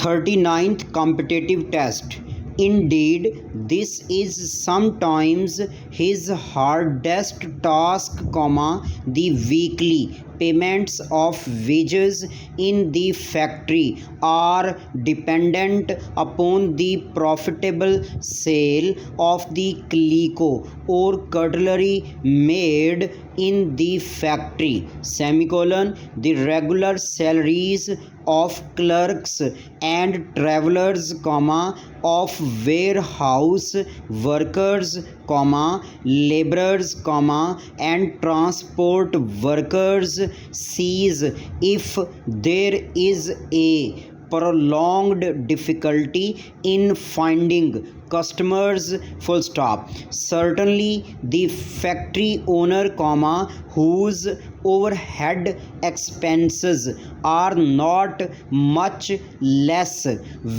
39th competitive test. Indeed, this is sometimes his hardest task, the weekly payments of wages in the factory are dependent upon the profitable sale of the calico or cutlery made in the factory, the regular salaries of clerks and travelers, of warehouse workers, laborers, and transport workers cease if there is a prolonged difficulty in finding customers. Certainly the factory owner, whose overhead expenses are not much less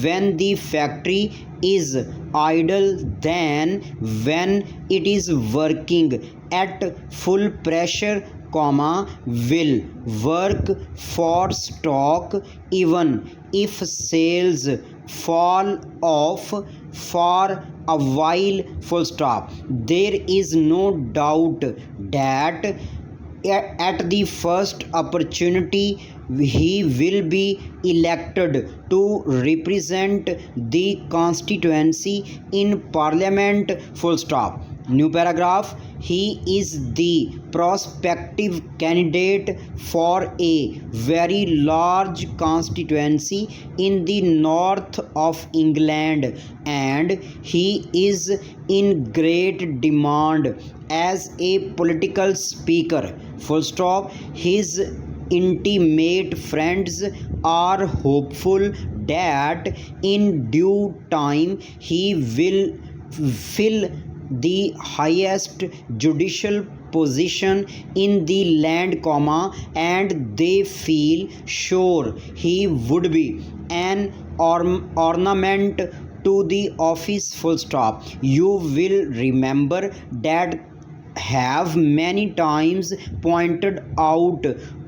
when the factory is idle than when it is working at full pressure, will work for stock even if sales fall off for a while. There is no doubt that at the first opportunity he will be elected to represent the constituency in parliament. New paragraph. He is the prospective candidate for a very large constituency in the north of England, and he is in great demand as a political speaker. His intimate friends are hopeful that in due time he will fill the highest judicial position in the land, and they feel sure he would be an ornament to the office. You will remember that have many times pointed out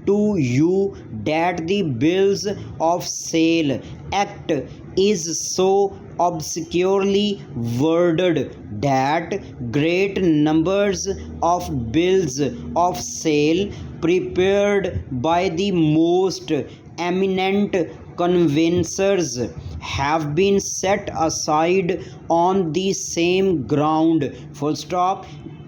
to you that the bills of sale act is so obscurely worded that great numbers of bills of sale prepared by the most eminent conveyancers have been set aside on the same ground.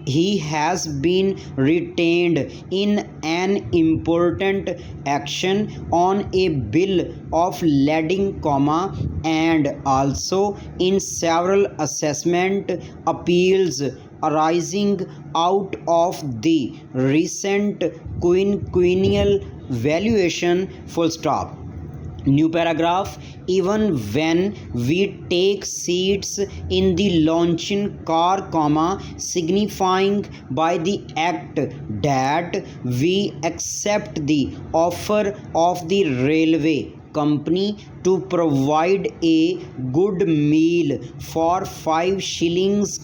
He has been retained in an important action on a bill of lading, and also in several assessment appeals arising out of the recent quinquennial valuation. New paragraph. Even when we take seats in the launching car, signifying by the act that we accept the offer of the railway company to provide a good meal for 5 shillings,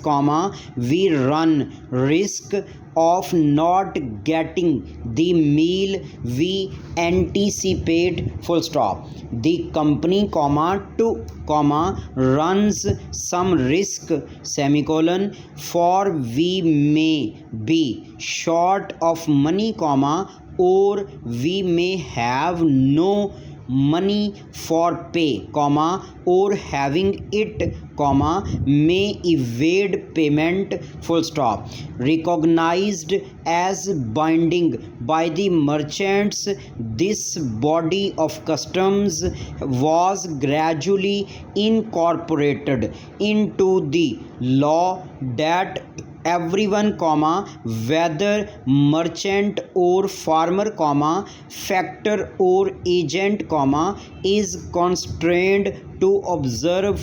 we run risk of not getting the meal we anticipate. The company, runs some risk, for we may be short of money, or we may have no money for pay, or having it, may evade payment. Recognized as binding by the merchants, this body of customs was gradually incorporated into the law that everyone, whether merchant or farmer, factor or agent, is constrained to observe.